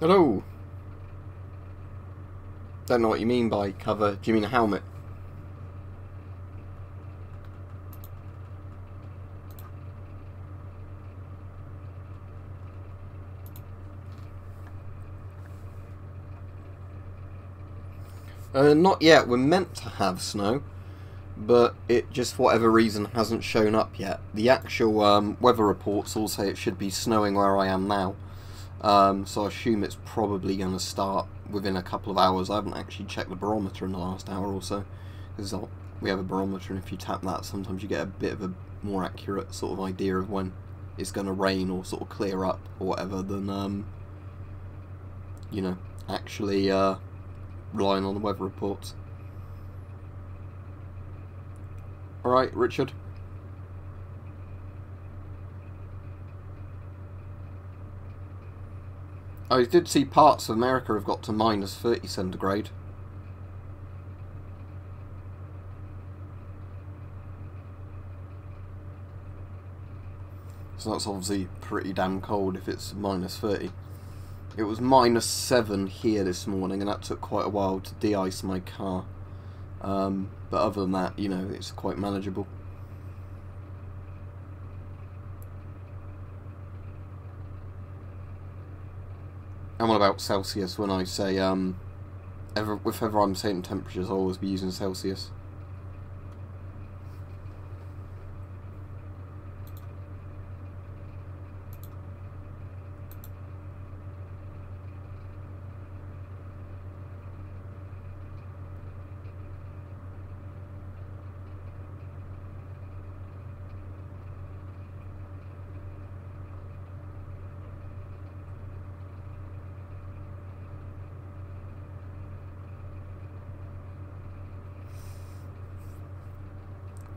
Hello. Don't know what you mean by cover. Do you mean a helmet? Not yet. We're meant to have snow, but it just, for whatever reason, hasn't shown up yet. The actual weather reports all say it should be snowing where I am now, so I assume it's probably going to start within a couple of hours. I haven't actually checked the barometer in the last hour or so, because we have a barometer, and if you tap that, sometimes you get a bit of a more accurate sort of idea of when it's going to rain or sort of clear up or whatever than, you know, actually relying on the weather reports. Alright, Richard. I did see parts of America have got to minus 30 centigrade. So that's obviously pretty damn cold if it's minus 30. It was minus 7 here this morning, and that took quite a while to de-ice my car. But other than that, you know, it's quite manageable. And what about Celsius? When I say, if ever I'm saying temperatures, I'll always be using Celsius.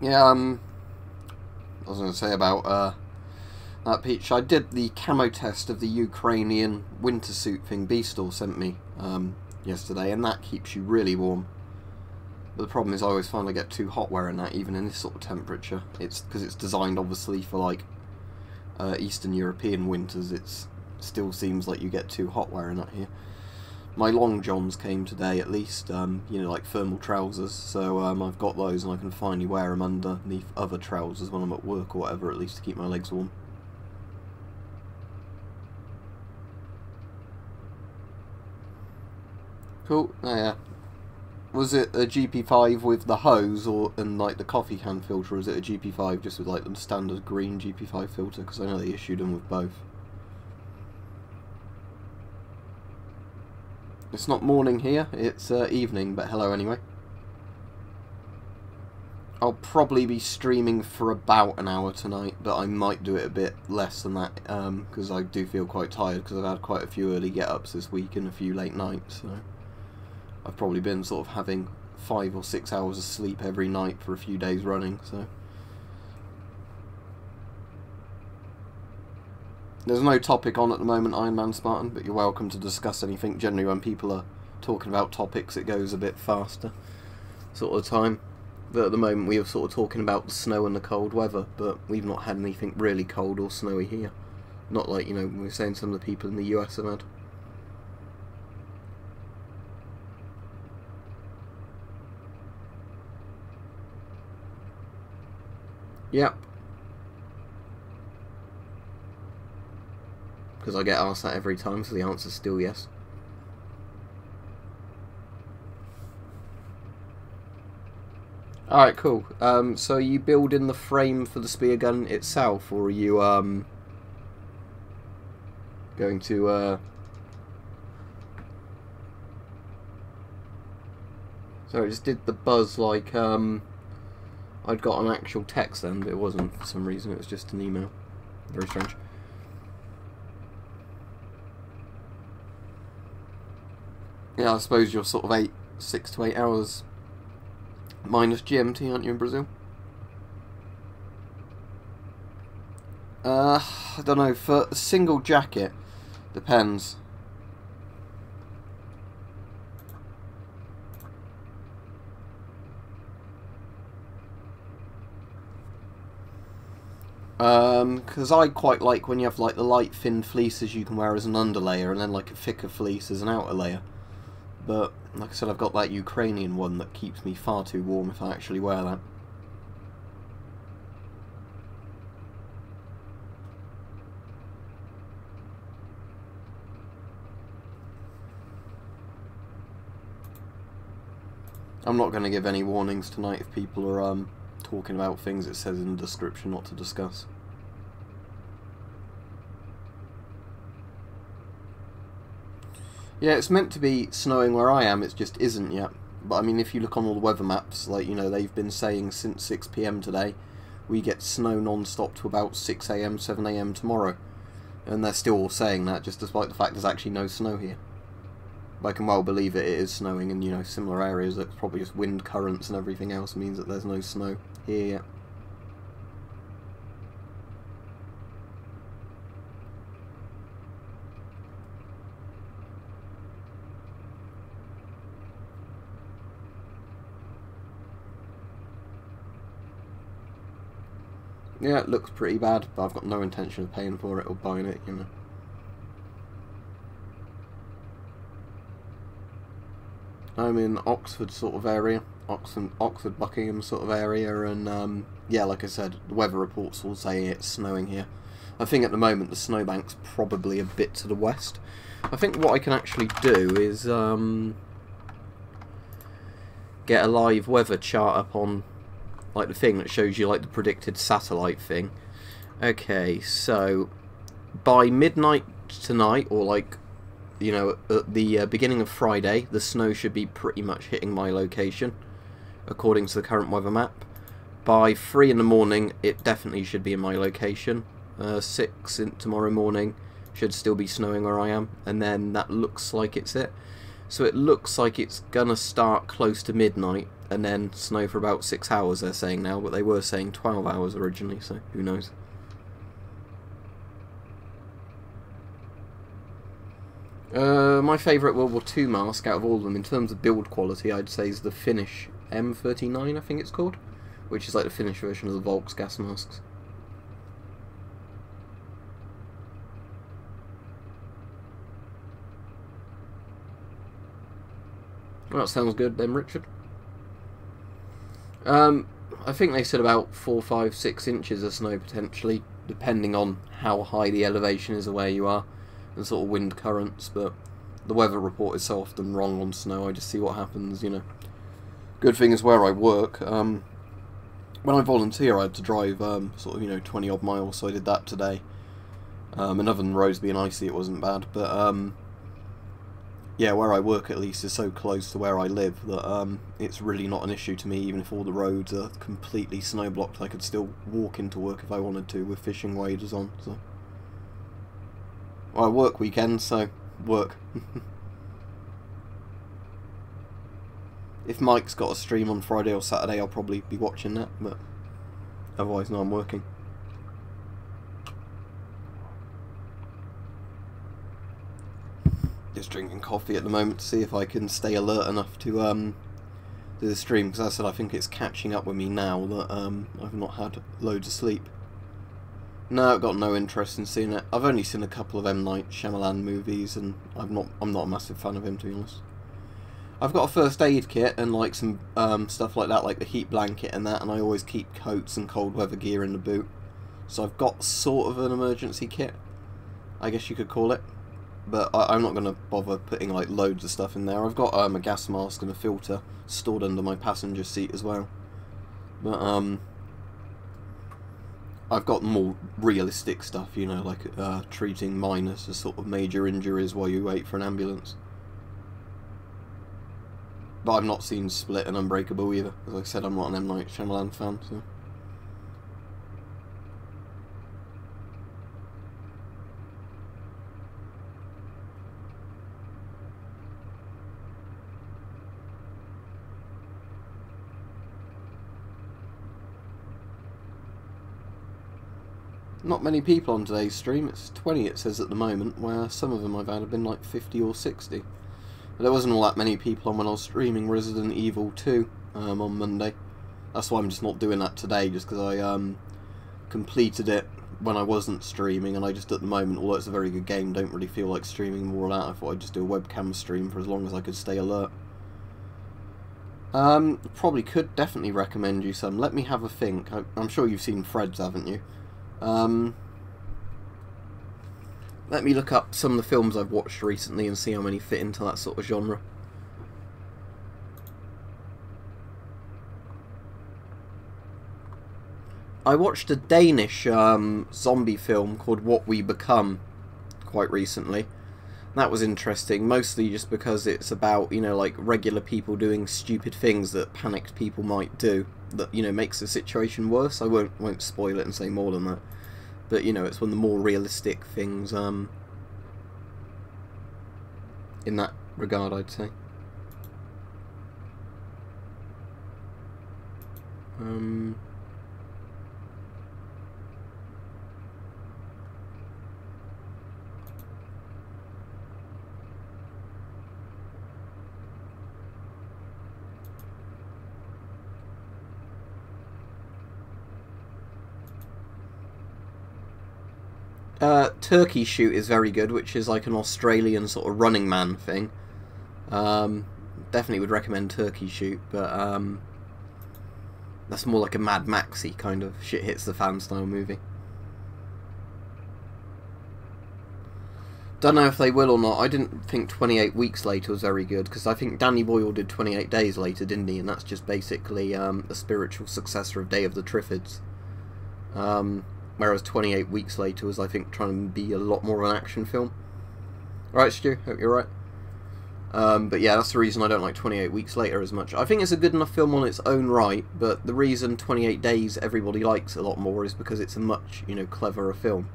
Yeah, I was going to say about that Peach. I did the camo test of the Ukrainian winter suit thing Beastal sent me yesterday, and that keeps you really warm. But the problem is I always find I get too hot wearing that, even in this sort of temperature. It's because it's designed obviously for like Eastern European winters. It still seems like you get too hot wearing that here. My long johns came today at least, you know, like thermal trousers, so I've got those and I can finally wear them underneath other trousers when I'm at work or whatever, at least to keep my legs warm. Cool, oh, yeah. Was it a GP5 with the hose and like the coffee can filter, or is it a GP5 just with like the standard green GP5 filter? Because I know they issued them with both. It's not morning here, it's evening, but hello anyway. I'll probably be streaming for about an hour tonight, but I might do it a bit less than that, because I do feel quite tired, because I've had quite a few early get-ups this week and a few late nights, so I've probably been sort of having 5 or 6 hours of sleep every night for a few days running, so... There's no topic on at the moment, Iron Man Spartan, but you're welcome to discuss anything. Generally when people are talking about topics it goes a bit faster sort of time. But at the moment we are sort of talking about the snow and the cold weather, but we've not had anything really cold or snowy here. Not like, you know, we were saying some of the people in the US have had. Yep. Because I get asked that every time, so the answer's still yes. Alright, cool. So are you building the frame for the spear gun itself, or are you going to So it just did the buzz like I'd got an actual text then, but it wasn't for some reason, it was just an email. Very strange. Yeah, I suppose you're sort of 6 to 8 hours minus GMT, aren't you, in Brazil? I don't know, for a single jacket, depends. Because I quite like when you have like the light thin fleeces you can wear as an underlayer and then like a thicker fleece as an outer layer. But like I said, I've got that Ukrainian one that keeps me far too warm if I actually wear that. I'm not going to give any warnings tonight if people are talking about things it says in the description not to discuss. Yeah, it's meant to be snowing where I am, it just isn't yet. But I mean, if you look on all the weather maps, like, you know, they've been saying since 6 PM today, we get snow non-stop to about 6 AM, 7 AM tomorrow. And they're still saying that, just despite the fact there's actually no snow here. I can well believe it is snowing in, you know, similar areas. It's probably just wind currents and everything else means that there's no snow here yet. Yeah, it looks pretty bad, but I've got no intention of paying for it or buying it, you know. I'm in Oxford sort of area, Oxford Buckingham sort of area, and yeah, like I said, the weather reports will say it's snowing here. I think at the moment the snowbank's probably a bit to the west. I think what I can actually do is get a live weather chart up on like the thing that shows you like the predicted satellite thing. Okay, so by midnight tonight, or like, you know, at the beginning of Friday, the snow should be pretty much hitting my location, according to the current weather map. By 3 in the morning, it definitely should be in my location. 6 tomorrow morning, should still be snowing where I am, and then that looks like it's it. So it looks like it's gonna start close to midnight, and then snow for about 6 hours, they're saying now, but they were saying 12 hours originally, so who knows. My favourite World War II mask out of all of them, in terms of build quality, I'd say is the Finnish M39, I think it's called, which is like the Finnish version of the Volks gas masks. Well, that sounds good then, Richard. I think they said about 4, 5, 6 inches of snow potentially, depending on how high the elevation is of where you are, and sort of wind currents, but the weather report is so often wrong on snow, I just see what happens, you know. Good thing is where I work, when I volunteer I had to drive sort of, you know, 20 odd miles, so I did that today. And other than the roads being icy, it wasn't bad, but yeah, where I work at least is so close to where I live that it's really not an issue to me. Even if all the roads are completely snow blocked, I could still walk into work if I wanted to with fishing waders on. So, well, I work weekends, so work. If Mike's got a stream on Friday or Saturday, I'll probably be watching that, but otherwise, no, I'm working. Just drinking coffee at the moment to see if I can stay alert enough to do the stream, because as I said, I think it's catching up with me now that I've not had loads of sleep. No, I've got no interest in seeing it. I've only seen a couple of M. Night Shyamalan movies, and I'm not a massive fan of him, to be honest. I've got a first aid kit and like some stuff like that, like the heat blanket and that, and I always keep coats and cold weather gear in the boot. So I've got sort of an emergency kit, I guess you could call it. But I'm not going to bother putting like loads of stuff in there. I've got a gas mask and a filter stored under my passenger seat as well. But I've got more realistic stuff, you know, like treating minors as sort of major injuries while you wait for an ambulance. But I've not seen Split and Unbreakable either. As I said, I'm not an M. Night Shyamalan fan, so... Not many people on today's stream. It's 20 it says at the moment, where some of them I've had have been like 50 or 60. But there wasn't all that many people on when I was streaming Resident Evil 2 on Monday. That's why I'm just not doing that today, just because I completed it when I wasn't streaming, and I just at the moment, although it's a very good game, don't really feel like streaming more of that. I thought I'd just do a webcam stream for as long as I could stay alert. Probably could definitely recommend you some. Let me have a think. I'm sure you've seen Fred's, haven't you? Let me look up some of the films I've watched recently and see how many fit into that sort of genre. I watched a Danish zombie film called What We Become quite recently. That was interesting, mostly just because it's about, you know, like regular people doing stupid things that panicked people might do that, you know, makes the situation worse. I won't spoil it and say more than that. But, you know, it's one of the more realistic things in that regard, I'd say. Turkey Shoot is very good, which is like an Australian sort of Running Man thing. Definitely would recommend Turkey Shoot, but that's more like a Mad Maxy kind of shit hits the fan style movie. Don't know if they will or not. I didn't think 28 Weeks Later was very good, because I think Danny Boyle did 28 Days Later, didn't he? And that's just basically a spiritual successor of Day of the Triffids. Whereas 28 Weeks Later was, I think, trying to be a lot more of an action film. Right, Stu? Hope you're right. But yeah, that's the reason I don't like 28 Weeks Later as much. I think it's a good enough film on its own right, but the reason 28 Days everybody likes a lot more is because it's a much, you know, cleverer film.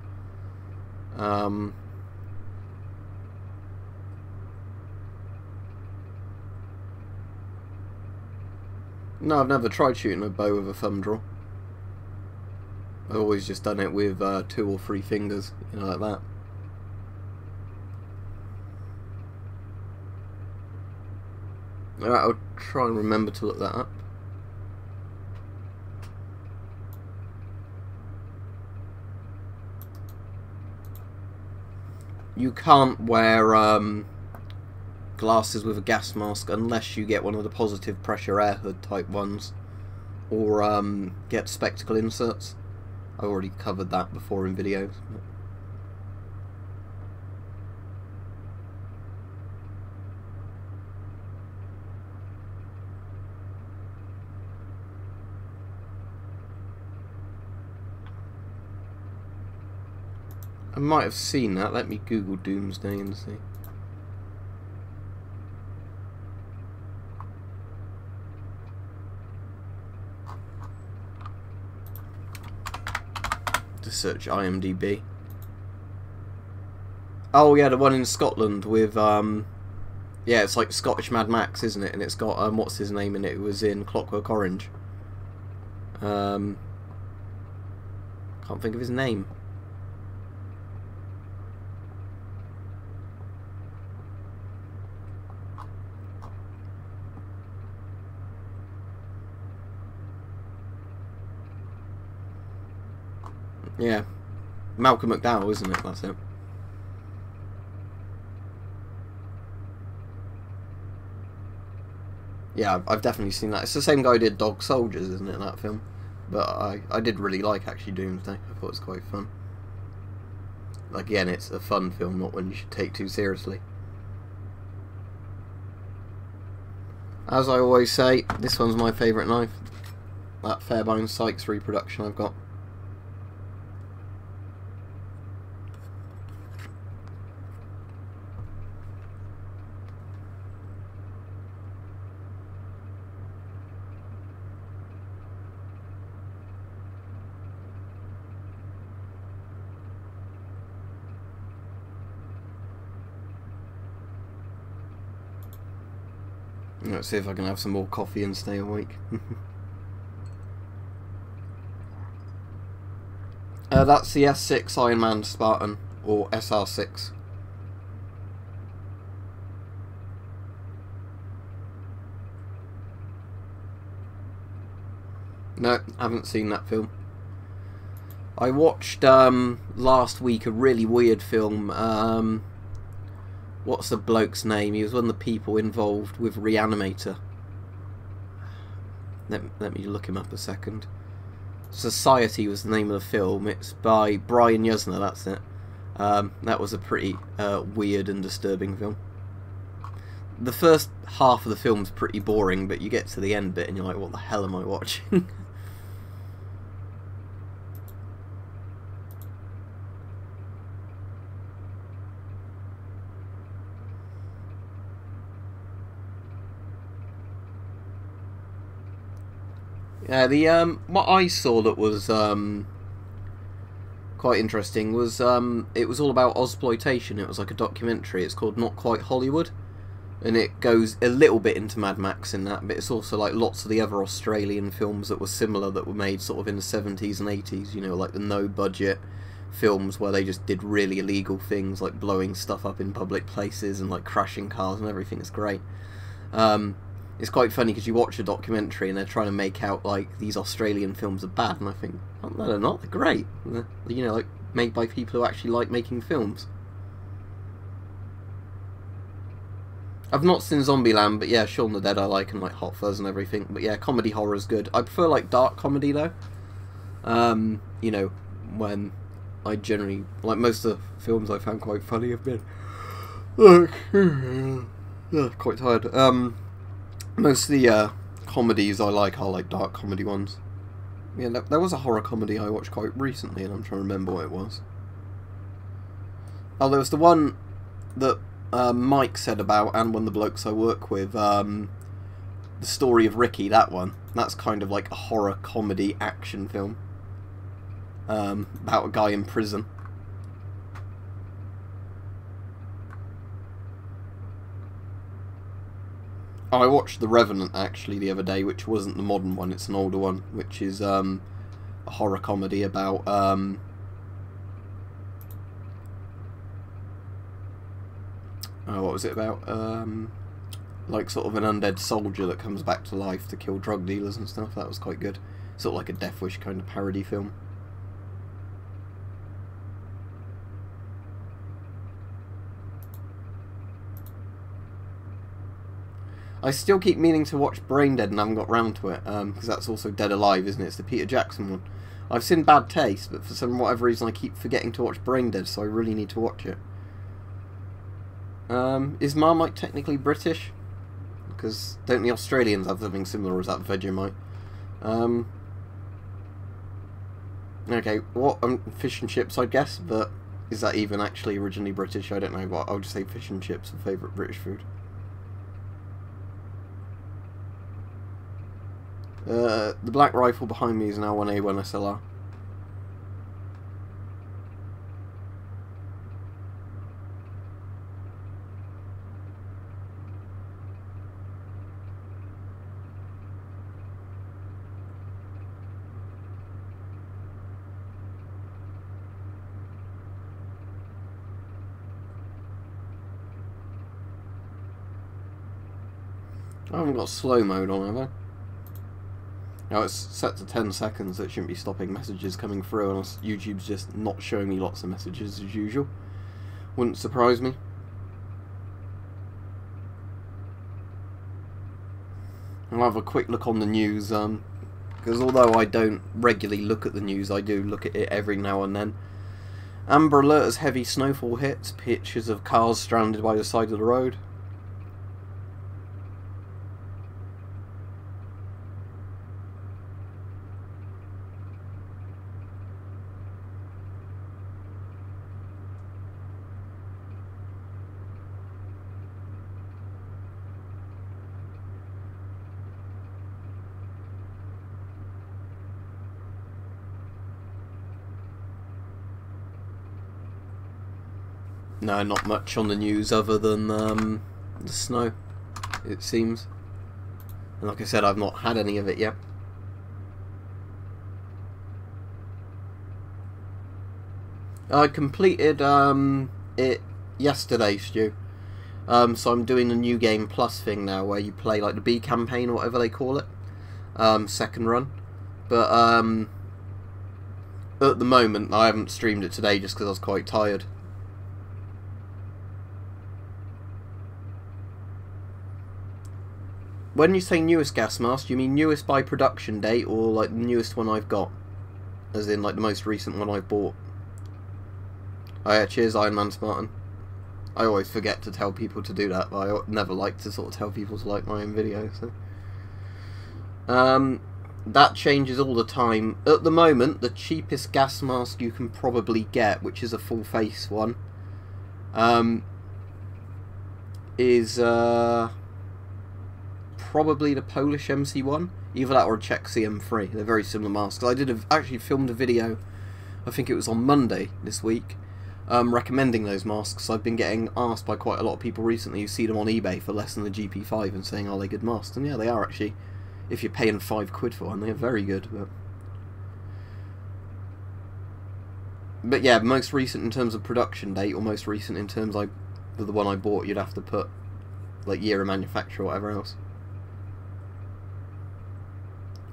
No, I've never tried shooting a bow with a thumb draw. I've always just done it with 2 or 3 fingers, you know, like that. Alright, I'll try and remember to look that up. You can't wear glasses with a gas mask unless you get one of the positive pressure air hood type ones, or get spectacle inserts. I already covered that before in videos. I might have seen that. Let me Google Doomsday and see. To search IMDb. Oh yeah, the one in Scotland with yeah, it's like Scottish Mad Max, isn't it? And it's got what's his name in it? It was in Clockwork Orange. Can't think of his name. Yeah, Malcolm McDowell, isn't it? That's it. Yeah, I've definitely seen that. It's the same guy who did Dog Soldiers, isn't it, that film? But I did really like, actually, Doomsday. I thought it was quite fun. Like, again, it's a fun film, not one you should take too seriously. As I always say, this one's my favourite knife. That Fairbairn Sykes reproduction I've got. Let's see if I can have some more coffee and stay awake. That's the S6 Iron Man Spartan, or SR6. No, haven't seen that film. I watched last week a really weird film. What's the bloke's name? He was one of the people involved with Reanimator. Let me look him up a second. Society was the name of the film. It's by Brian Yuzna, that's it. That was a pretty weird and disturbing film. The first half of the film's pretty boring, but you get to the end bit and you're like, what the hell am I watching? Yeah, the what I saw that was quite interesting was it was all about Ozploitation. It was like a documentary. It's called Not Quite Hollywood, and it goes a little bit into Mad Max in that, but it's also like lots of the other Australian films that were similar that were made sort of in the 70s and 80s, you know, like the no-budget films where they just did really illegal things like blowing stuff up in public places and like crashing cars and everything. It's great. It's quite funny because you watch a documentary and they're trying to make out like these Australian films are bad, and I think, oh, no, they're not. They're great. They're, you know, like made by people who actually like making films. I've not seen Zombieland, but yeah, Shaun the Dead I like, and like Hot Fuzz and everything. But yeah, comedy horror's good. I prefer like dark comedy though. You know, when I generally like most of the films I found quite funny have been quite tired. Most of the comedies I like are like dark comedy ones. Yeah, there was a horror comedy I watched quite recently, and I'm trying to remember what it was. Oh, there was the one that Mike said about, and one of the blokes I work with, The Story of Ricky, that one. That's kind of like a horror comedy action film. About a guy in prison. Oh, I watched The Revenant actually the other day, which wasn't the modern one, it's an older one, which is a horror comedy about oh, what was it about? Like sort of an undead soldier that comes back to life to kill drug dealers and stuff. That was quite good. Sort of like a Death Wish kind of parody film. I still keep meaning to watch Brain Dead and haven't got round to it, because that's also Dead Alive, isn't it? It's the Peter Jackson one. I've seen Bad Taste, but for whatever reason I keep forgetting to watch Brain Dead, so I really need to watch it. Is Marmite technically British? Because don't the Australians have something similar, or is that Vegemite? Okay, what? Fish and chips, I guess, but is that even actually originally British? I don't know, but I'll just say fish and chips are favourite British food. The black rifle behind me is now 1A1 SLR. I haven't got slow mode on, have I? Now it's set to 10 seconds, so it shouldn't be stopping messages coming through, unless YouTube's just not showing me lots of messages as usual. Wouldn't surprise me. I'll have a quick look on the news, because although I don't regularly look at the news, I do look at it every now and then. Amber alert as heavy snowfall hits, pictures of cars stranded by the side of the road. No, not much on the news other than the snow, it seems. And like I said, I've not had any of it yet. I completed it yesterday, Stu. So I'm doing the New Game Plus thing now, where you play like the B campaign or whatever they call it. Second run. But at the moment, I haven't streamed it today just because I was quite tired. When you say newest gas mask, do you mean newest by production date, or like the newest one I've got? As in, like, the most recent one I've bought. Oh yeah, cheers Iron Man Spartan. I always forget to tell people to do that, but I never like to sort of tell people to like my own videos. So. That changes all the time. At the moment, the cheapest gas mask you can probably get, which is a full face one, is probably the Polish MC1. Either that or a Czech CM3. They're very similar masks. I actually filmed a video, I think it was on Monday this week, recommending those masks. I've been getting asked by quite a lot of people recently who see them on eBay for less than the GP5 and saying, are they good masks? And yeah, they are actually. If you're paying £5 for one, they're very good. But yeah, most recent in terms of production date, or most recent in terms of the one I bought, you'd have to put like year of manufacture or whatever else.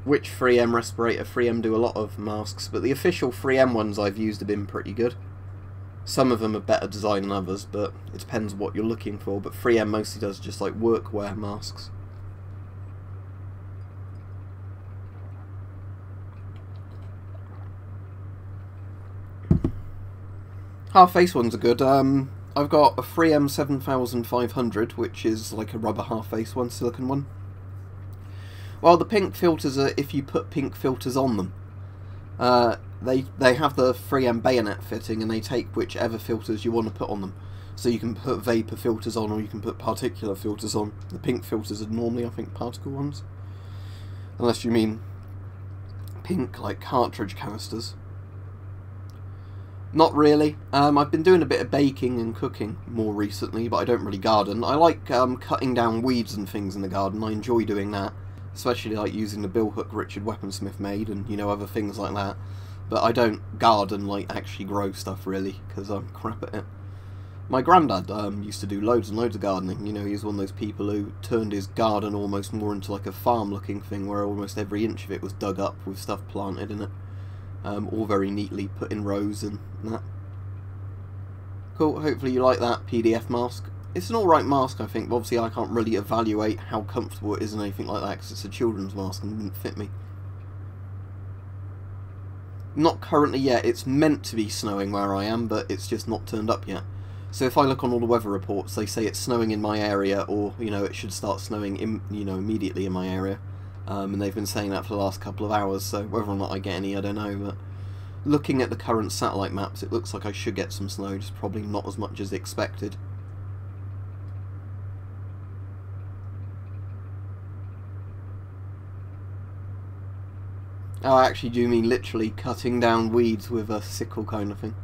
Which 3M respirator? 3M do a lot of masks, but the official 3M ones I've used have been pretty good. Some of them are better design than others, but it depends what you're looking for. But 3M mostly does just like workwear masks. Half face ones are good. I've got a 3M 7500, which is like a rubber half face one, silicone one. Well, the pink filters are if you put pink filters on them. They have the 3M bayonet fitting, and they take whichever filters you want to put on them. So you can put vapor filters on, or you can put particular filters on. The pink filters are normally, I think, particle ones. Unless you mean pink, like cartridge canisters. Not really. I've been doing a bit of baking and cooking more recently, but I don't really garden. I like cutting down weeds and things in the garden. I enjoy doing that, especially like using the bill hook Richard Weaponsmith made, and you know, other things like that. But I don't garden, like actually grow stuff really, because I'm crap at it. My granddad used to do loads and loads of gardening. You know, he was one of those people who turned his garden almost more into like a farm-looking thing, where almost every inch of it was dug up with stuff planted in it. All very neatly put in rows and that. Cool, hopefully you like that PDF mask. It's an alright mask, I think, but obviously I can't really evaluate how comfortable it is and anything like that, because it's a children's mask and it wouldn't fit me. Not currently yet. It's meant to be snowing where I am, but it's just not turned up yet. So if I look on all the weather reports, they say it's snowing in my area, or, you know, it should start snowing, immediately in my area. And they've been saying that for the last couple of hours, so whether or not I get any, I don't know, but looking at the current satellite maps, it looks like I should get some snow, just probably not as much as expected. Oh, I actually do mean literally cutting down weeds with a sickle kind of thing.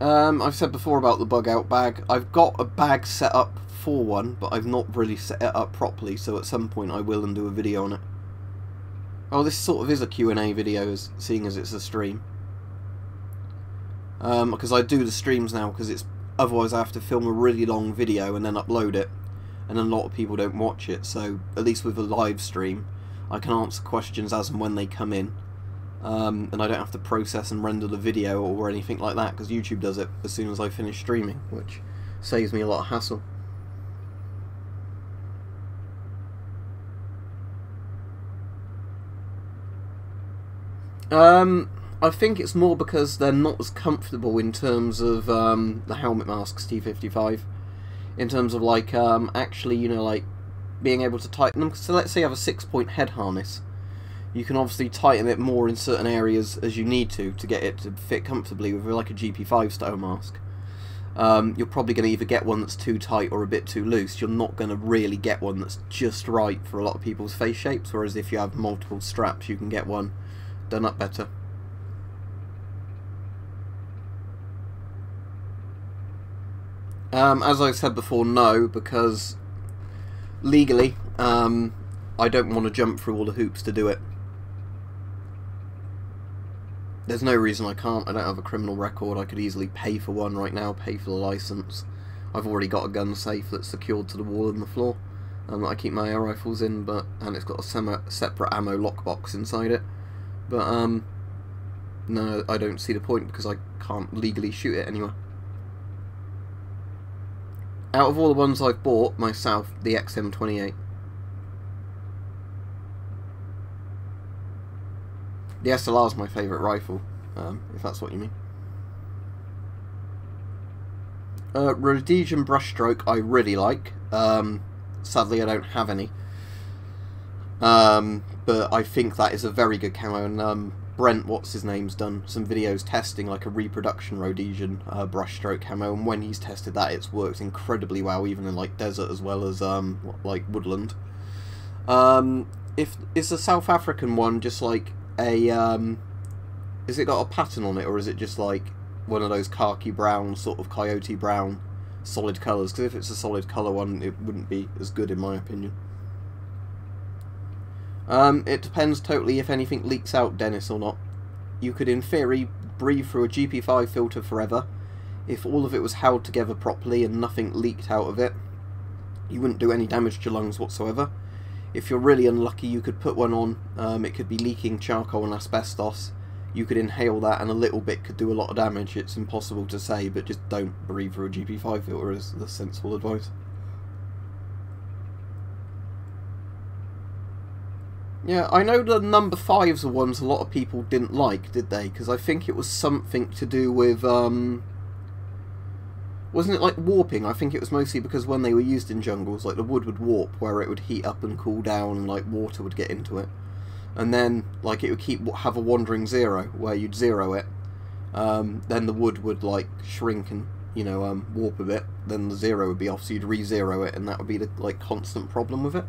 I've said before about the bug out bag. I've got a bag set up for one, but I've not really set it up properly, so at some point I will and do a video on it. Oh, this sort of is a Q&A video, seeing as it's a stream. Because I do the streams now, because otherwise I have to film a really long video and then upload it, and a lot of people don't watch it, so at least with a live stream I can answer questions as and when they come in. And I don't have to process and render the video or anything like that, because YouTube does it as soon as I finish streaming, which saves me a lot of hassle. I think it's more because they're not as comfortable in terms of the helmet masks, T55, in terms of like actually, you know, like being able to tighten them. So let's say you have a 6-point head harness. You can obviously tighten it more in certain areas as you need to get it to fit comfortably with like a GP5 style mask. You're probably going to either get one that's too tight or a bit too loose. You're not going to really get one that's just right for a lot of people's face shapes, whereas if you have multiple straps you can get one done up better. As I've said before, no, because legally I don't want to jump through all the hoops to do it. There's no reason I can't. I don't have a criminal record. I could easily pay for one right now, pay for the license. I've already got a gun safe that's secured to the wall and the floor. that I keep my air rifles in, and it's got a separate ammo lockbox inside it. But no, I don't see the point because I can't legally shoot it anywhere. Out of all the ones I've bought myself, the XM28. The SLR is my favourite rifle, if that's what you mean. Rhodesian brushstroke I really like. Sadly I don't have any. But I think that is a very good camo, and Brent, what's his name's done some videos testing like a reproduction Rhodesian brushstroke camo, and when he's tested that, it's worked incredibly well, even in like desert as well as like woodland. If is the South African one just like a is it got a pattern on it, or is it just like one of those khaki brown, sort of coyote brown solid colours? Because if it's a solid colour one, it wouldn't be as good in my opinion. It depends totally if anything leaks out, Dennis, or not. You could in theory breathe through a GP5 filter forever. If all of it was held together properly and nothing leaked out of it, you wouldn't do any damage to your lungs whatsoever. If you're really unlucky, you could put one on, it could be leaking charcoal and asbestos. You could inhale that and a little bit could do a lot of damage. It's impossible to say, but just don't breathe through a GP5 filter is the sensible advice. Yeah, I know the number 5s are ones a lot of people didn't like, did they? Because I think it was something to do with, wasn't it like warping? I think it was mostly because when they were used in jungles, like the wood would warp where it would heat up and cool down and like water would get into it. And then like it would have a wandering zero where you'd zero it. Then the wood would like shrink and, you know, warp a bit. Then the zero would be off, so you'd re-zero it, and that would be the like constant problem with it.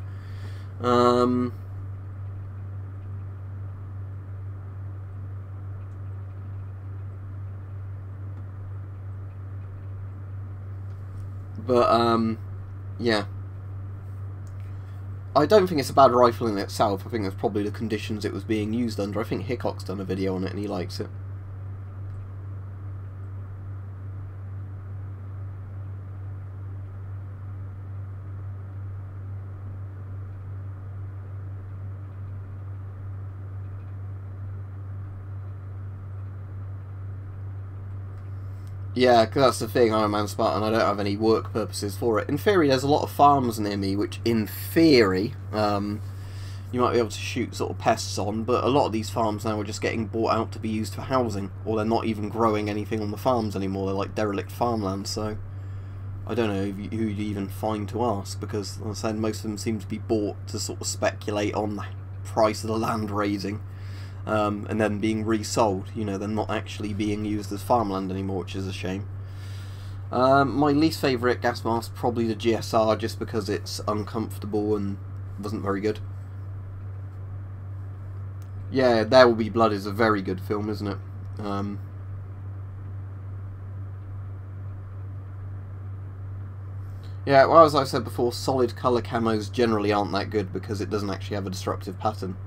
But, yeah. I don't think it's a bad rifle in itself. I think it's probably the conditions it was being used under. I think Hickok's done a video on it and he likes it. Yeah, because that's the thing, I'm a man Spartan, I don't have any work purposes for it. In theory, there's a lot of farms near me, which in theory, you might be able to shoot sort of pests on, but a lot of these farms now are just getting bought out to be used for housing, or they're not even growing anything on the farms anymore, they're like derelict farmland, so I don't know who you'd even find to ask, because, as I said, most of them seem to be bought to sort of speculate on the price of the land raising. And then being resold, you know, they're not actually being used as farmland anymore, which is a shame. My least favourite gas mask, probably the GSR, just because it's uncomfortable and wasn't very good. Yeah, There Will Be Blood is a very good film, isn't it? Yeah, well, as I said before, solid colour camos generally aren't that good because it doesn't actually have a disruptive pattern.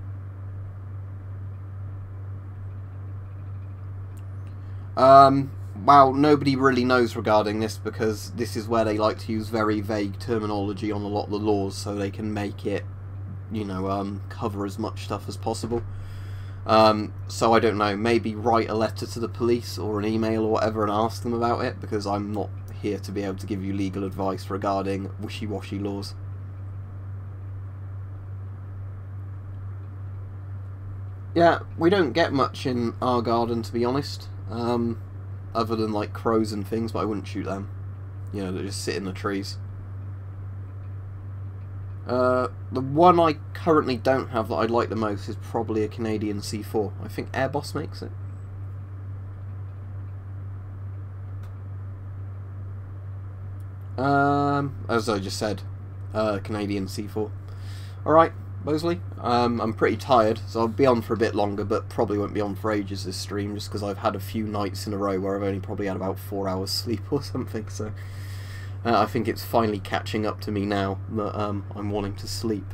Well, nobody really knows regarding this because this is where they like to use very vague terminology on a lot of the laws so they can make it, you know, cover as much stuff as possible. So I don't know, maybe write a letter to the police or an email or whatever and ask them about it, because I'm not here to be able to give you legal advice regarding wishy-washy laws. Yeah, we don't get much in our garden, to be honest. Other than like crows and things, but I wouldn't shoot them. You know, they just sit in the trees. The one I currently don't have that I'd like the most is probably a Canadian C4. I think Airboss makes it. As I just said, Canadian C4. Alright, Mosley, I'm pretty tired, so I'll be on for a bit longer, but probably won't be on for ages this stream, just because I've had a few nights in a row where I've only probably had about 4 hours sleep or something, so I think it's finally catching up to me now that I'm wanting to sleep.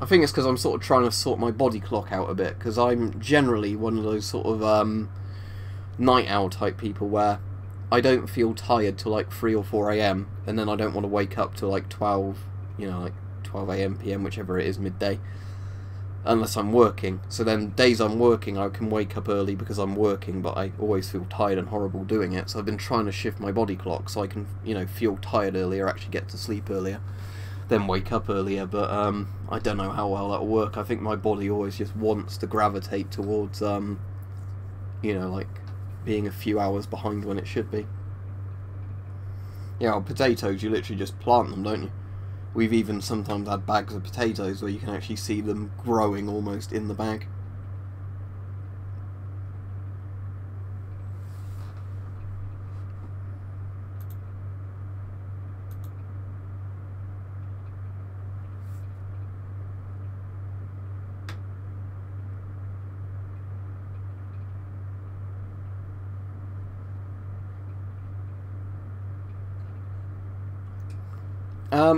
I think it's because I'm sort of trying to sort my body clock out a bit, because I'm generally one of those sort of night owl type people where I don't feel tired till like 3 or 4 a.m. and then I don't want to wake up till like 12, you know, like 12 a.m, p.m, whichever it is, midday, unless I'm working. So then days I'm working, I can wake up early because I'm working, but I always feel tired and horrible doing it. So I've been trying to shift my body clock so I can, you know, feel tired earlier, actually get to sleep earlier, then wake up earlier. But I don't know how well that'll work. I think my body always just wants to gravitate towards you know, like being a few hours behind when it should be. Yeah, well, potatoes, you literally just plant them, don't you? We've even sometimes had bags of potatoes where you can actually see them growing almost in the bag.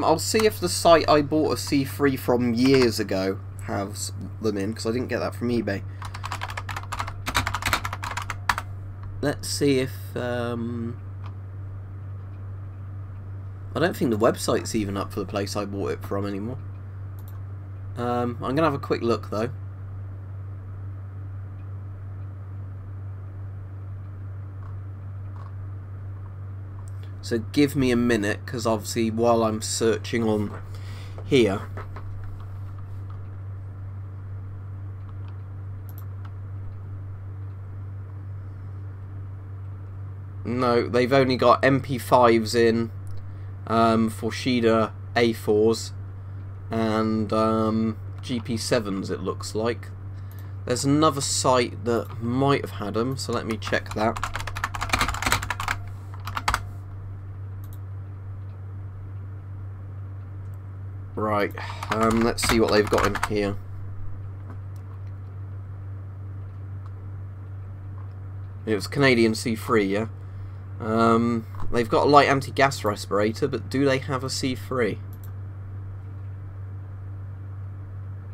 I'll see if the site I bought a C3 from years ago has them in, because I didn't get that from eBay. Let's see if... I don't think the website's even up for the place I bought it from anymore. I'm going to have a quick look, though. So give me a minute, because obviously while I'm searching on here, no, they've only got MP5s in for Shida A4s and GP7s, it looks like. There's another site that might have had them, so let me check that. Right, let's see what they've got in here. It was Canadian C3, yeah? They've got a light anti-gas respirator, but do they have a C3?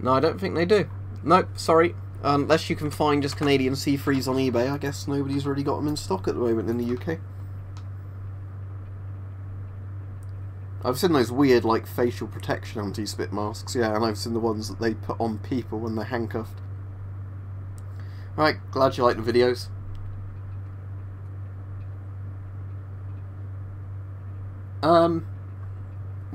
No, I don't think they do. Nope, sorry. Unless you can find just Canadian C3s on eBay, I guess nobody's really got them in stock at the moment in the UK. I've seen those weird, like, facial protection anti-spit masks, yeah, and I've seen the ones that they put on people when they're handcuffed. Right, glad you like the videos. Well,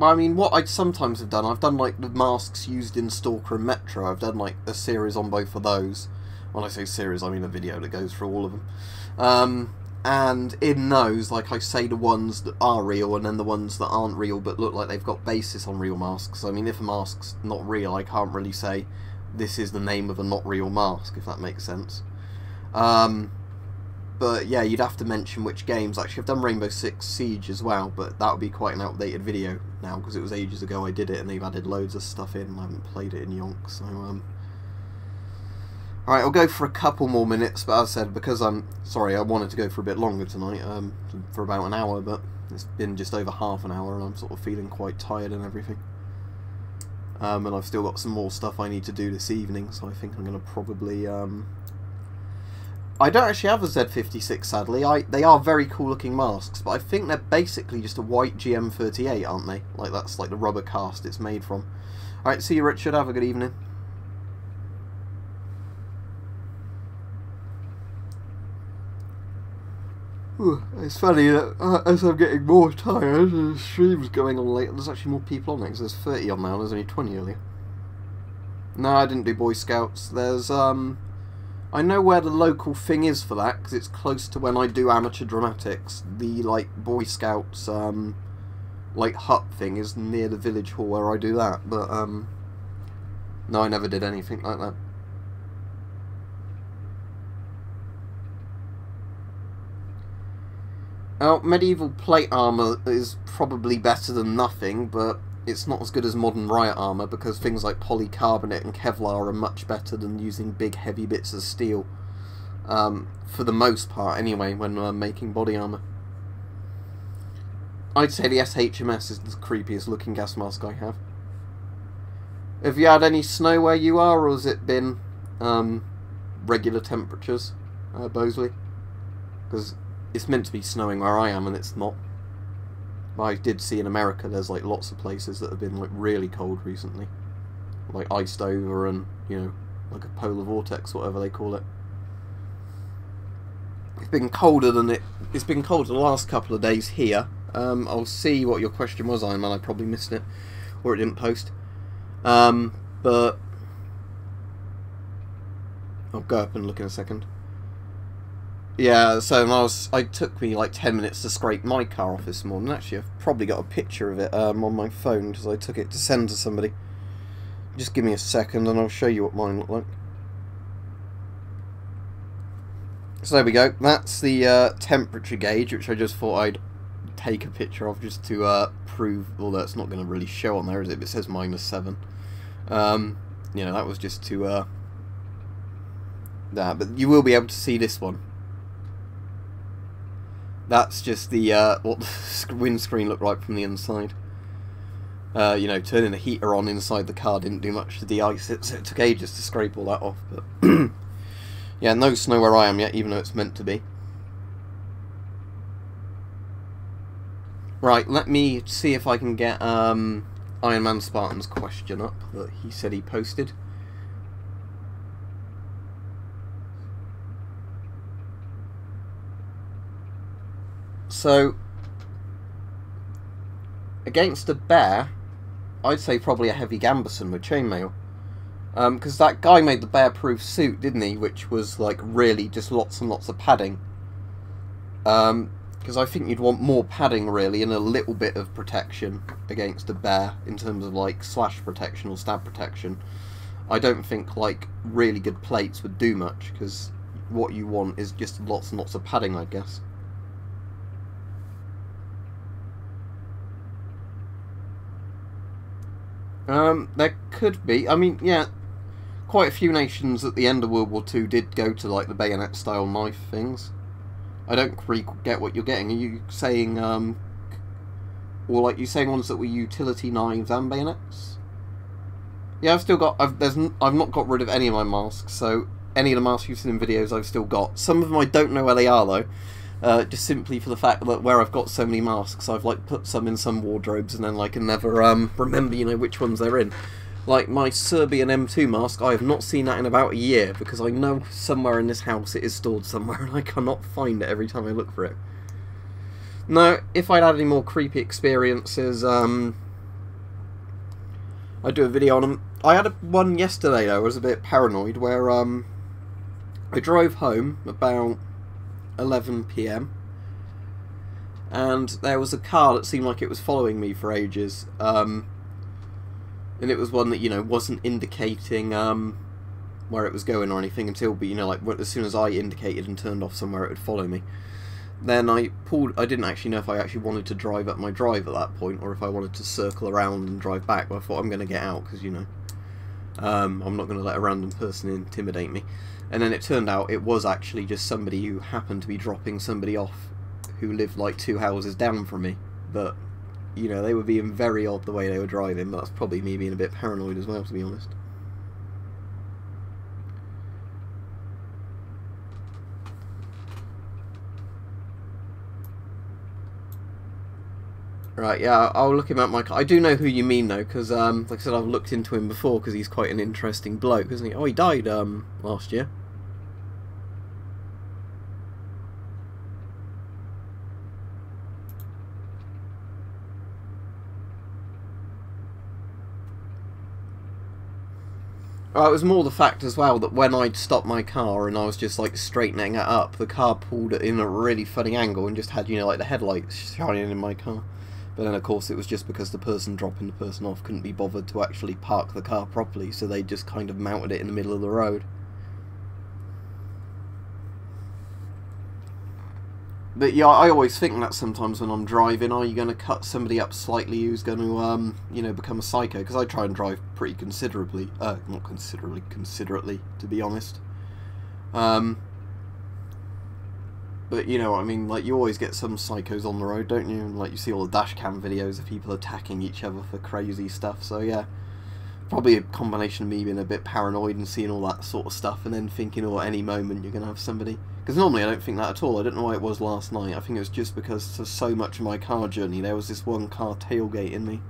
I mean, what I'd sometimes have done, I've done, like, the masks used in Stalker and Metro. I've done, like, a series on both of those. When I say series, I mean a video that goes through all of them. And in those, like I say, the ones that are real and then the ones that aren't real but look like they've got basis on real masks. I mean, if a mask's not real, I can't really say this is the name of a not real mask, if that makes sense. But yeah, you'd have to mention which games. Actually, I've done Rainbow Six Siege as well, but that would be quite an outdated video now because it was ages ago I did it and they've added loads of stuff in and I haven't played it in yonks. So, alright, I'll go for a couple more minutes, but as I said, because I'm sorry, I wanted to go for a bit longer tonight, for about an hour, but it's been just over half an hour and I'm sort of feeling quite tired and everything. And I've still got some more stuff I need to do this evening, so I think I'm going to probably... I don't actually have a Z56, sadly. They are very cool looking masks, but I think they're basically just a white GM38, aren't they? Like, that's like the rubber cast it's made from. Alright, see you, Richard. Have a good evening. It's funny that as I'm getting more tired, the stream's going on late. There's actually more people on it because there's 30 on now. There's only 20 earlier. No, I didn't do Boy Scouts. There's I know where the local thing is for that because it's close to when I do amateur dramatics. The like Boy Scouts like hut thing is near the village hall where I do that. But no, I never did anything like that. Well, medieval plate armour is probably better than nothing, but it's not as good as modern riot armour because things like polycarbonate and Kevlar are much better than using big heavy bits of steel. For the most part, anyway, when making body armour. I'd say the SHMS is the creepiest looking gas mask I have. Have you had any snow where you are, or has it been regular temperatures, Bosley? Because it's meant to be snowing where I am, and it's not. But I did see in America there's like lots of places that have been like really cold recently, like iced over, and you know, like a polar vortex, whatever they call it. It's been colder than it's been colder the last couple of days here. I'll see what your question was, Iron Man. I probably missed it, or it didn't post. But I'll go up and look in a second. Yeah, so it took me like 10 minutes to scrape my car off this morning. Actually, I've probably got a picture of it on my phone because I took it to send to somebody. Just give me a second and I'll show you what mine looked like. So there we go. That's the temperature gauge, which I just thought I'd take a picture of just to prove, although it's not going to really show on there, is it? It says -7. You know, that was just to that, but you will be able to see this one. That's just the what the windscreen looked like from the inside. You know, turning the heater on inside the car didn't do much to de-ice it, so it took ages to scrape all that off. But yeah, no snow where I am yet, even though it's meant to be. Right, let me see if I can get Iron Man Spartan's question up that he said he posted. So, against a bear, I'd say probably a heavy gambeson with chainmail. Because that guy made the bear-proof suit, didn't he? Which was, like, really just lots and lots of padding. Because I think you'd want more padding, really, and a little bit of protection against a bear, in terms of, like, slash protection or stab protection. I don't think, like, really good plates would do much, because what you want is just lots and lots of padding, I guess. There could be. I mean, yeah, quite a few nations at the end of World War II did go to, like, the bayonet-style knife things. I don't really get what you're getting. Are you saying, or, like, you saying ones that were utility knives and bayonets? Yeah, I've still got, I've not got rid of any of my masks, so any of the masks you've seen in videos I've still got. Some of them I don't know where they are, though. Just simply for the fact that where I've got so many masks, I've like put some in some wardrobes and then like can never remember, you know, which ones they're in. Like my Serbian M2 mask, I have not seen that in about a year because I know somewhere in this house it is stored somewhere and I cannot find it every time I look for it. Now, if I'd had any more creepy experiences, I'd do a video on them. I had one yesterday though, I was a bit paranoid, where I drove home about 11 PM and there was a car that seemed like it was following me for ages, and it was one that, you know, wasn't indicating where it was going or anything until, you know, like as soon as I indicated and turned off somewhere it would follow me. Then I didn't actually know if I actually wanted to drive up my drive at that point or if I wanted to circle around and drive back, but I thought I'm going to get out because, you know, I'm not going to let a random person intimidate me. And then it turned out it was actually just somebody who happened to be dropping somebody off who lived like 2 houses down from me. But, you know, they were being very odd the way they were driving, but that's probably me being a bit paranoid as well, to be honest. Right, yeah, I'll look him up my car. I do know who you mean, though, because, like I said, I've looked into him before, because he's quite an interesting bloke, isn't he? Oh, he died, last year. It was more the fact as well that when I'd stopped my car and I was just like straightening it up, the car pulled it in a really funny angle and just had, you know, like the headlights shining in my car. But then of course it was just because the person dropping the person off couldn't be bothered to actually park the car properly, so they just kind of mounted it in the middle of the road. But yeah, I always think that sometimes when I'm driving, are you going to cut somebody up slightly who's going to, you know, become a psycho? Because I try and drive pretty considerately, considerately, to be honest. But you know what I mean, like you always get some psychos on the road, don't you? And like you see all the dash cam videos of people attacking each other for crazy stuff, so yeah. Probably a combination of me being a bit paranoid and seeing all that sort of stuff and then thinking, oh, at any moment you're going to have somebody Because normally I don't think that at all. I don't know why it was last night. I think it was just because for so much of my car journey there was this one car tailgating me.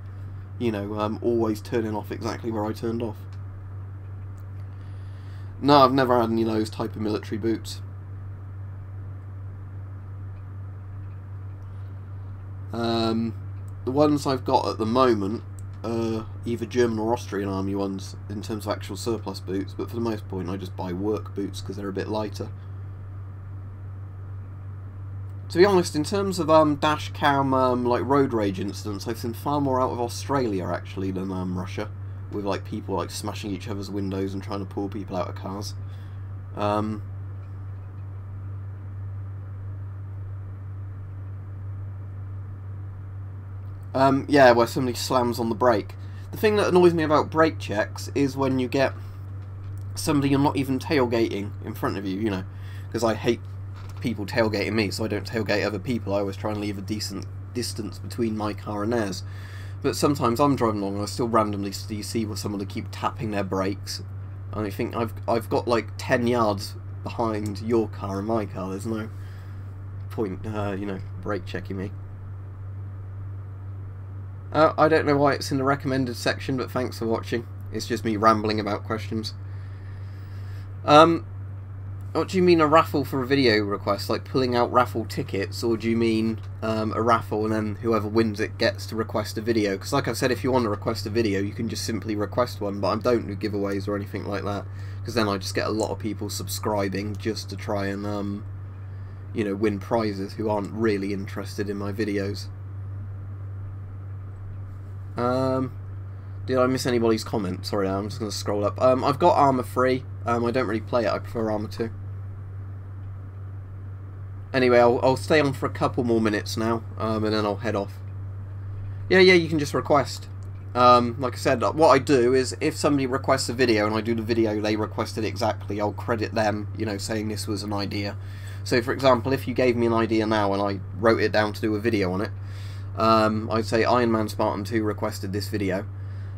You know, always turning off exactly where I turned off. No, I've never had any of those type of military boots. The ones I've got at the moment are either German or Austrian army ones in terms of actual surplus boots, but for the most part I just buy work boots because they're a bit lighter. To be honest, in terms of dash cam like road rage incidents, I've seen far more out of Australia actually than Russia, with like people like smashing each other's windows and trying to pull people out of cars. Yeah, where somebody slams on the brake. The thing that annoys me about brake checks is when you get somebody you're not even tailgating in front of you, you know, because I hate people tailgating me, so I don't tailgate other people. I always try and leave a decent distance between my car and theirs. But sometimes I'm driving along and I still randomly see with someone to keep tapping their brakes, and I think I've got like 10 yards behind your car and my car. There's no point, you know, brake checking me. I don't know why it's in the recommended section, but thanks for watching. It's just me rambling about questions. What do you mean a raffle for a video request? Like pulling out raffle tickets? Or do you mean a raffle and then whoever wins it gets to request a video? Because like I've said, if you want to request a video, you can just simply request one, but I don't do giveaways or anything like that. Because then I just get a lot of people subscribing just to try and, you know, win prizes who aren't really interested in my videos. Did I miss anybody's comment? Sorry, I'm just going to scroll up. I've got Armour 3. I don't really play it. I prefer Armour 2. Anyway, I'll stay on for a couple more minutes now, and then I'll head off. Yeah, you can just request. Like I said, what I do is if somebody requests a video and I do the video they requested exactly, I'll credit them, you know, saying this was an idea. So, for example, if you gave me an idea now and I wrote it down to do a video on it, I'd say Iron Man Spartan 2 requested this video,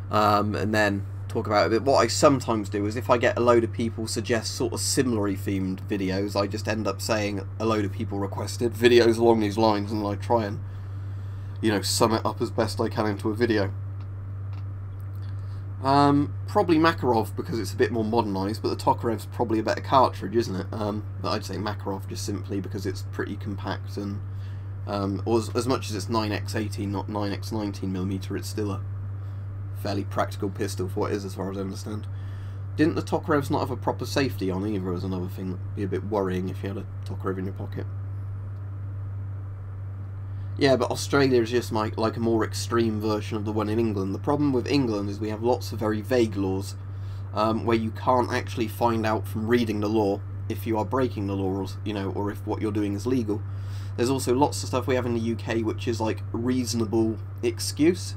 and then talk about it. But what I sometimes do is if I get a load of people suggest sort of similarly themed videos, I just end up saying a load of people requested videos along these lines, and I try and, you know, sum it up as best I can into a video. Probably Makarov because it's a bit more modernised, but the Tokarev's probably a better cartridge, isn't it? But I'd say Makarov just simply because it's pretty compact and or as much as it's 9x18, not 9x19mm, it's still a fairly practical pistol for what it is, as far as I understand. Didn't the Tokarevs not have a proper safety on either, as another thing that would be a bit worrying if you had a Tokarev in your pocket. Yeah, but Australia is just like a more extreme version of the one in England. The problem with England is we have lots of very vague laws, where you can't actually find out from reading the law if you are breaking the law, you know, or if what you're doing is legal. There's also lots of stuff we have in the UK which is like reasonable excuse,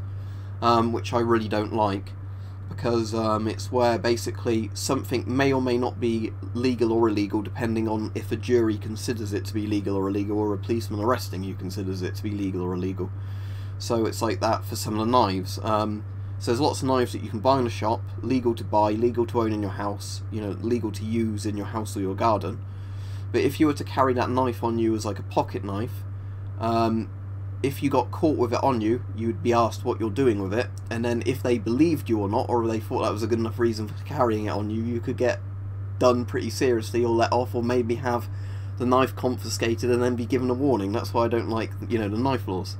which I really don't like, because it's where basically something may or may not be legal or illegal depending on if a jury considers it to be legal or illegal, or a policeman arresting you considers it to be legal or illegal. So it's like that for some of the knives. So there's lots of knives that you can buy in a shop, legal to buy, legal to own in your house, you know, legal to use in your house or your garden. But if you were to carry that knife on you as like a pocket knife, if you got caught with it on you, you'd be asked what you're doing with it, and then if they believed you or not, or they thought that was a good enough reason for carrying it on you, you could get done pretty seriously or let off, or maybe have the knife confiscated and then be given a warning. That's why I don't like, you know, the knife laws,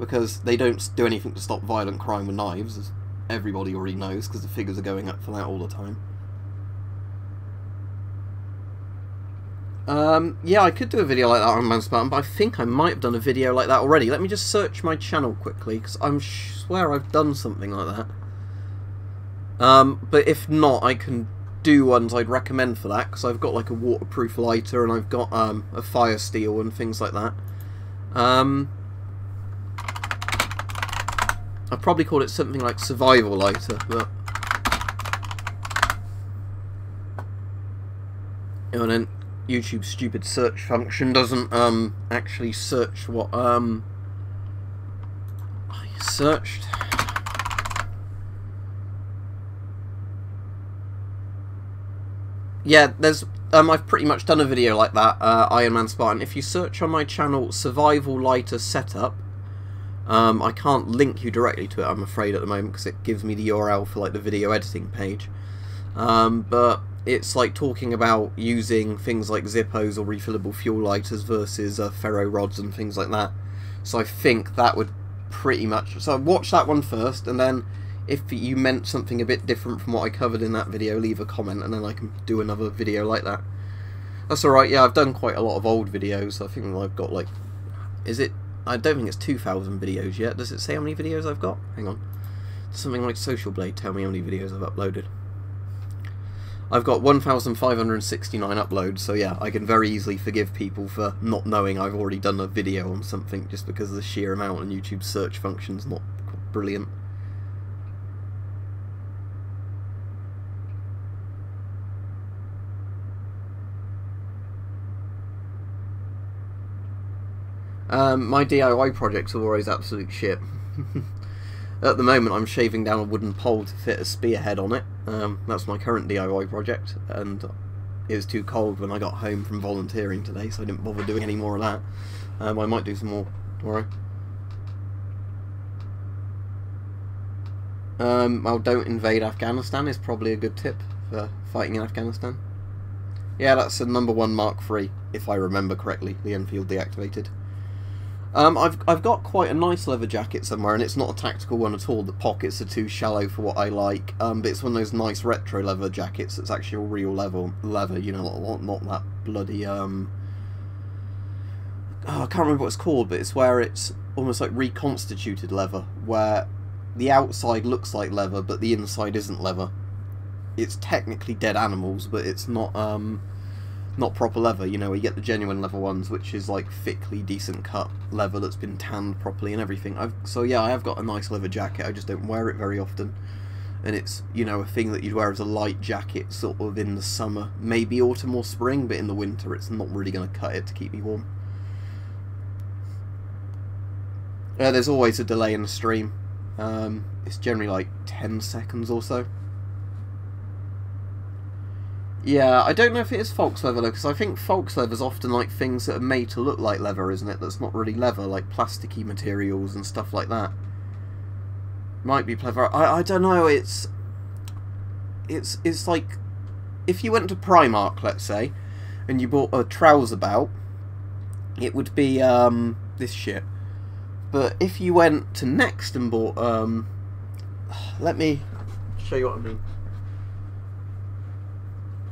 because they don't do anything to stop violent crime with knives, as everybody already knows, because the figures are going up for that all the time. Yeah, I could do a video like that on Man Spartan, but I think I might have done a video like that already. Let me just search my channel quickly, because I swear I've done something like that. But if not, I can do ones I'd recommend for that, because I've got like a waterproof lighter, and I've got a fire steel and things like that. I probably called it something like survival lighter, but... And then YouTube's stupid search function doesn't actually search what I searched. yeah, there's I've pretty much done a video like that, Iron Man Spartan. If you search on my channel Survival Lighter Setup, I can't link you directly to it, I'm afraid, at the moment, because it gives me the URL for like the video editing page. But it's like talking about using things like Zippos or refillable fuel lighters versus ferro rods and things like that. So I think that would pretty much... So watch that one first, and then if you meant something a bit different from what I covered in that video, leave a comment, and then I can do another video like that. That's alright, yeah, I've done quite a lot of old videos. I think I've got like... Is it... I don't think it's 2,000 videos yet. Does it say how many videos I've got? Hang on. Something like Social Blade tell me how many videos I've uploaded. I've got 1,569 uploads, so yeah, I can very easily forgive people for not knowing I've already done a video on something just because of the sheer amount, and YouTube's search function's not brilliant. My DIY projects are always absolute shit. At the moment I'm shaving down a wooden pole to fit a spearhead on it. That's my current DIY project, and it was too cold when I got home from volunteering today, so I didn't bother doing any more of that. I might do some more tomorrow. Well, don't invade Afghanistan is probably a good tip for fighting in Afghanistan. Yeah, that's a #1 Mark III, if I remember correctly, the Enfield deactivated. I've got quite a nice leather jacket somewhere, and it's not a tactical one at all. The pockets are too shallow for what I like, but it's one of those nice retro leather jackets that's actually all real leather, you know, not that bloody, oh, I can't remember what it's called, but it's where it's almost like reconstituted leather, where the outside looks like leather, but the inside isn't leather. It's technically dead animals, but it's not proper leather, you know. You get the genuine leather ones, which is like thickly decent cut leather that's been tanned properly and everything. So yeah, I have got a nice leather jacket, I just don't wear it very often. And it's, you know, a thing that you'd wear as a light jacket sort of in the summer, maybe autumn or spring, but in the winter it's not really going to cut it to keep me warm. There's always a delay in the stream. It's generally like 10 seconds or so. Yeah, I don't know if it is false leather though, because I think false leather is often like things that are made to look like leather, isn't it? That's not really leather, like plasticky materials and stuff like that. Might be pleather. I don't know. It's like if you went to Primark, let's say, and you bought a trouser belt, it would be this shit. But if you went to Next and bought let me show you what I mean.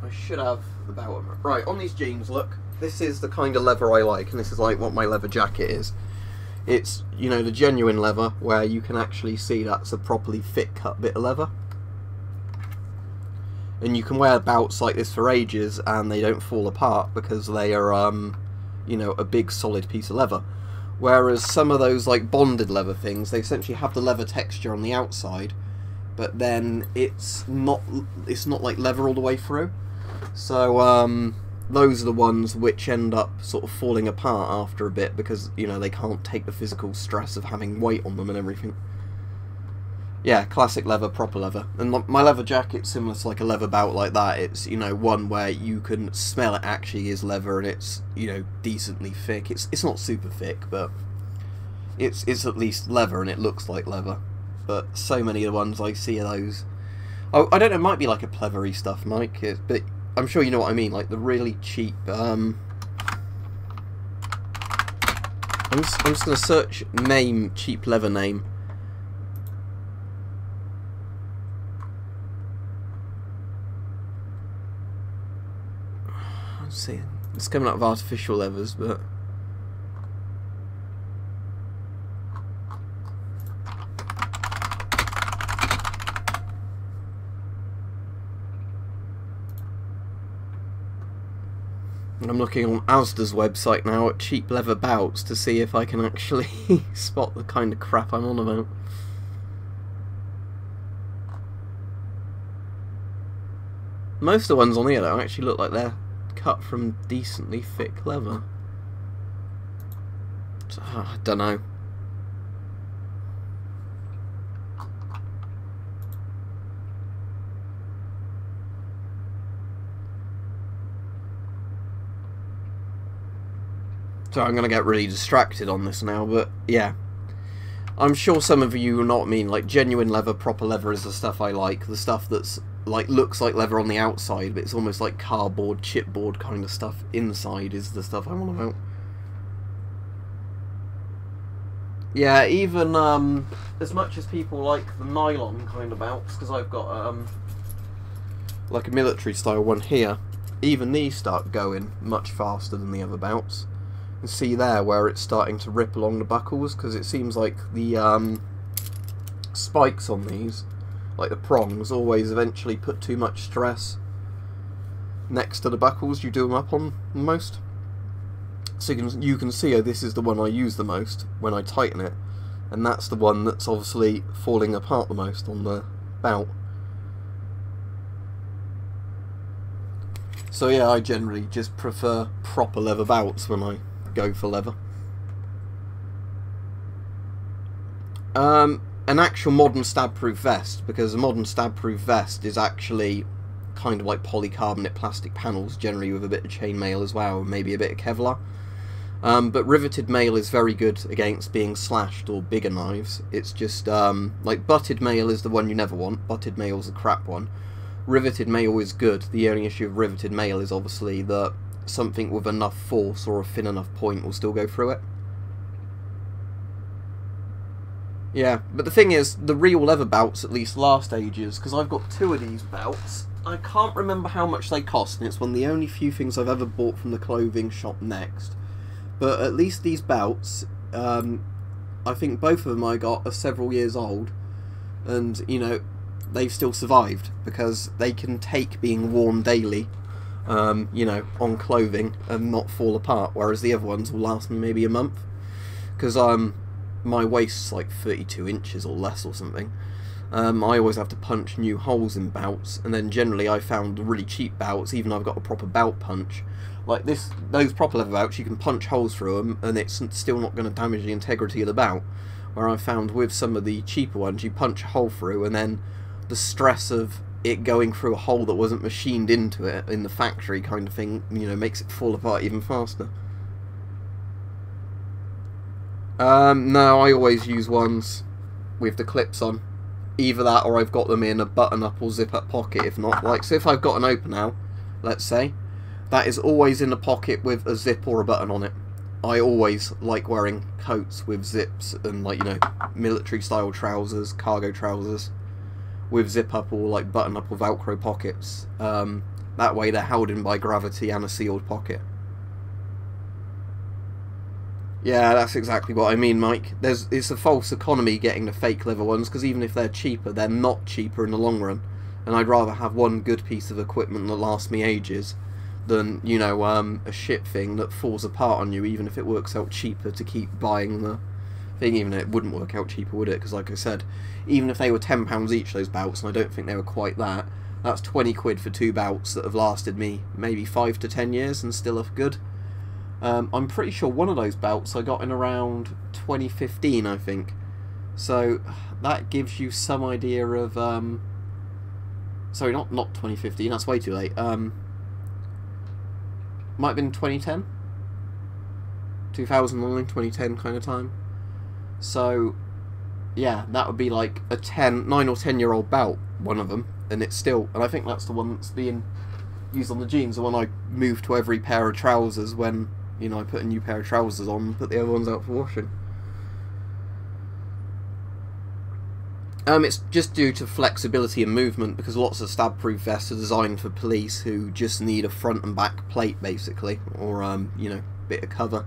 I should have the belt. Right, on these jeans, look, this is the kind of leather I like, and this is like what my leather jacket is. It's, you know, the genuine leather, where you can actually see that's a properly thick cut bit of leather. And you can wear belts like this for ages, and they don't fall apart, because they are, you know, a big solid piece of leather. Whereas some of those, like, bonded leather things, they essentially have the leather texture on the outside, but then it's not like leather all the way through. So those are the ones which end up sort of falling apart after a bit, because, you know, they can't take the physical stress of having weight on them and everything. Yeah, classic leather, proper leather. And my leather jacket's similar to like a leather belt like that. It's, you know, one where you can smell it actually is leather, and it's, you know, decently thick. It's not super thick, but it's at least leather, and it looks like leather. But so many of the ones I see are those... Oh, I don't know, it might be like a pleathery stuff, Mike, but I'm sure you know what I mean, like the really cheap... I'm just going to search name, cheap leather name. Let's see, it's coming out of artificial leathers, but... I'm looking on Asda's website now at cheap leather belts to see if I can actually spot the kind of crap I'm on about. Most of the ones on here don't actually look like they're cut from decently thick leather. So, I don't know. So I'm going to get really distracted on this now, but yeah. I'm sure some of you will know what I mean, like genuine leather, proper leather is the stuff I like. The stuff that's like looks like leather on the outside, but it's almost like cardboard, chipboard kind of stuff inside is the stuff I'm on about. Yeah, even as much as people like the nylon kind of belts, because I've got like a military style one here, even these start going much faster than the other belts. You can see there where it's starting to rip along the buckles, because it seems like the spikes on these, like the prongs, always eventually put too much stress next to the buckles you do them up on most. So you can see how this is the one I use the most when I tighten it, and that's the one that's obviously falling apart the most on the belt. So yeah, I generally just prefer proper leather belts when I go for leather. An actual modern stab-proof vest, because a modern stab-proof vest is actually kind of like polycarbonate plastic panels, generally with a bit of chainmail as well, and maybe a bit of Kevlar. But riveted mail is very good against being slashed or bigger knives. It's just, like butted mail is the one you never want. Butted mail's a crap one. Riveted mail is good. The only issue of riveted mail is obviously that something with enough force or a thin enough point will still go through it. Yeah, but the thing is, the real leather belts at least last ages, because I've got 2 of these belts. I can't remember how much they cost, and it's one of the only few things I've ever bought from the clothing shop Next. But at least these belts, I think both of them I got are several years old, and, you know, they've still survived, because they can take being worn daily, you know, on clothing and not fall apart, whereas the other ones will last me maybe a month, because my waist's like 32 inches or less or something. I always have to punch new holes in belts, and then generally I found the really cheap belts, even though I've got a proper belt punch, like those proper leather belts, you can punch holes through them and it's still not going to damage the integrity of the belt, where I found with some of the cheaper ones, you punch a hole through and then the stress of it going through a hole that wasn't machined into it in the factory kind of thing, you know, makes it fall apart even faster. No, I always use ones with the clips on. Either that or I've got them in a button-up or zip-up pocket, if not. Like, so if I've got an open now, let's say, that is always in a pocket with a zip or a button on it. I always like wearing coats with zips and, like, you know, military-style trousers, cargo trousers, with zip-up or, like, button-up or Velcro pockets. That way they're held in by gravity and a sealed pocket. Yeah, that's exactly what I mean, Mike. It's a false economy getting the fake leather ones, because even if they're cheaper, they're not cheaper in the long run. And I'd rather have one good piece of equipment that lasts me ages than, you know, a shit thing that falls apart on you, even if it works out cheaper to keep buying the thing. Even though it wouldn't work out cheaper, would it? Because like I said, even if they were £10 each, those belts, and I don't think they were quite that, that's 20 quid for 2 belts that have lasted me maybe 5 to 10 years and still are good. I'm pretty sure one of those belts I got in around 2015, I think. So that gives you some idea of sorry, not 2015, that's way too late. Might have been 2010, 2009, 2010 kind of time. So yeah, that would be like a 9 or 10 year old belt, one of them, and it's still, and I think that's the one that's being used on the jeans, the one I moved to every pair of trousers when, you know, I put a new pair of trousers on and put the other ones out for washing. It's just due to flexibility and movement, because lots of stab-proof vests are designed for police who just need a front and back plate, basically, or, you know, bit of cover.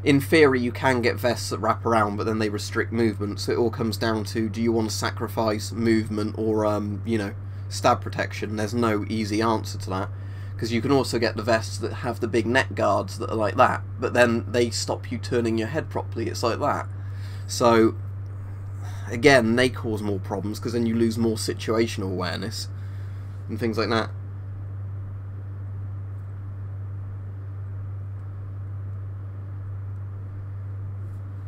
In theory, you can get vests that wrap around, but then they restrict movement, so it all comes down to, do you want to sacrifice movement or, you know, stab protection? There's no easy answer to that. Because you can also get the vests that have the big neck guards that are like that, but then they stop you turning your head properly, it's like that. So, again, they cause more problems, because then you lose more situational awareness, and things like that.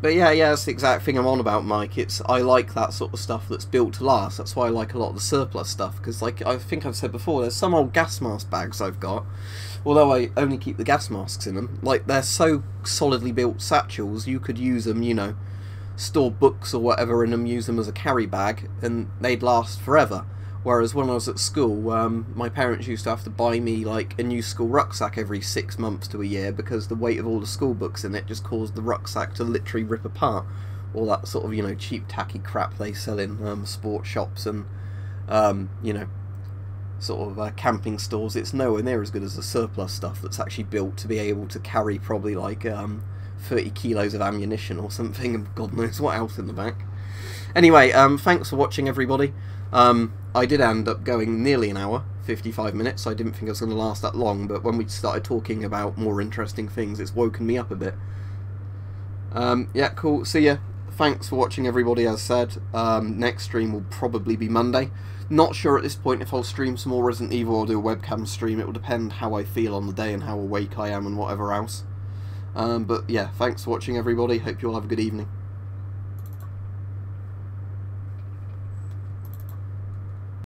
But yeah, that's the exact thing I'm on about, Mike. I like that sort of stuff that's built to last. That's why I like a lot of the surplus stuff, because like I think I've said before, there's some old gas mask bags I've got, although I only keep the gas masks in them. Like, they're so solidly built satchels, you could use them, you know, store books or whatever in them, use them as a carry bag, and they'd last forever. Whereas when I was at school, my parents used to have to buy me like a new school rucksack every 6 months to a year, because the weight of all the school books in it just caused the rucksack to literally rip apart. All that sort of, you know, cheap tacky crap they sell in sports shops and you know, sort of camping stores. It's nowhere near as good as the surplus stuff that's actually built to be able to carry probably like 30 kilos of ammunition or something, and God knows what else in the back. Anyway, thanks for watching, everybody. I did end up going nearly an hour, 55 minutes. I didn't think it was going to last that long, but when we started talking about more interesting things, it's woken me up a bit. Yeah, cool. See ya. Thanks for watching, everybody. As said, next stream will probably be Monday. Not sure at this point if I'll stream some more Resident Evil or do a webcam stream. It will depend how I feel on the day and how awake I am and whatever else. But yeah, thanks for watching, everybody. Hope you all have a good evening.